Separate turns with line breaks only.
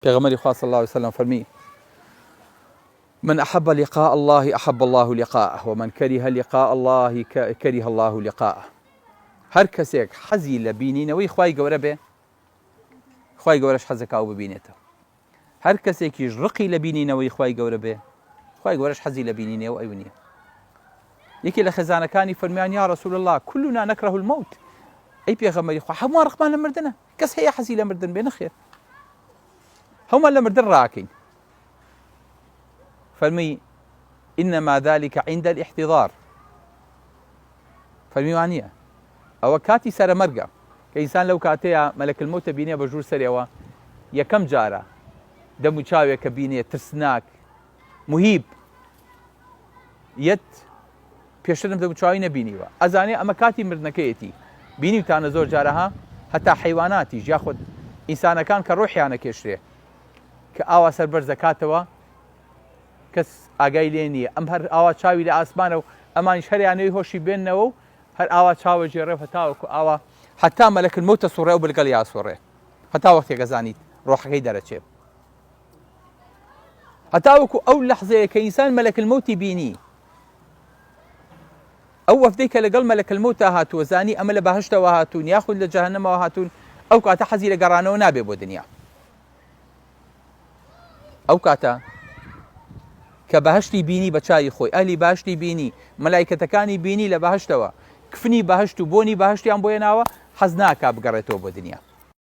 پیغمبر خدا صلی الله عليه وسلم فرمي من أحب لقاء الله أحب الله لقاءه ومن كره لقاء الله كره الله لقاءه. هر کەسێک حەزی لە بینینەوەی خوای گەورە بێ، خوای گەورەش حەزەکە ئەو ببینێتەوە. هەر کەسێکیش ڕقی لە بینینەوەی خوای گەورە بێ، خوای گەورەش حەزی لە بینینەوە ئەو نییە. یەکێ لە خێزانەکانی فەرمیان یا رسول الله كلنا نكره الموت. ئەی پێغەمبەری خوا هەمووان ڕقمان لە مردنە، کەس هەیە حەزی لە مردن بێ؟ نەخێر، هەمووان لە مردن ڕاکەین. فەرمی إنما ذلك عند الاحتضار. فەرمیوان نییە، ئەوە کاتی سەرەمەرگە کە ئینسان لەو کاتەیە مەلەک المەوتە بینێ بە ژوور سەرەوە، یەکەم جارە دەم و چاوێکە بینێ ترسناک مهیب، یەت پێشترم دەم و چاوی نەبینیوە، ئەزانێ ئەمە کاتی مردنەکەیەتی. بینیوتانە زۆر جارەها هەتا حەیواناتیش یاخود ئینسانەکان کە ڕۆحیان نەکێشرێ کە ئاوا سەربەرز دەکاتەوە، کەس ئاگای لێ نییە، ئەم هەر ئاوا چاوی لە ئاسمانە و ئەمانیش هەریانەوەی هۆشی بێننەوە و هەر ئاوا چاوە ژێڕێ هەتاوەکو ئاوا حتا مەلەک المەوت سوڕێ و بلگەڵ یاسوڕێ، هەتا وەختێک ئەزانیت ڕۆحەکەی دەرەچێت. هەتا وەکو ئەو لەحزەیە کە ئینسان مەلەک المەوتی بینی، ئەو وەفتەی کە لەگەڵ مەلەک المەوتە هاتووە زانی ئەمە لە بەهەشتەوە هاتوون یاخود لە جەهەنەمەوە هاتوون، ئەو کاتە حەزی لە گەڕانەوە نابێ بۆ دنیا. ئەو کاتە کە بەهەشتی بینی بە چای خۆی، ئەهلی باشتی بینی، مەلایکەتەکانی بینی لە بەهەشتەوە، کفنی بەهەشت و بۆنی بەهەشتیان بۆ هێناوە، حەز ناکا بگەڕێتەوە بۆ دنیا.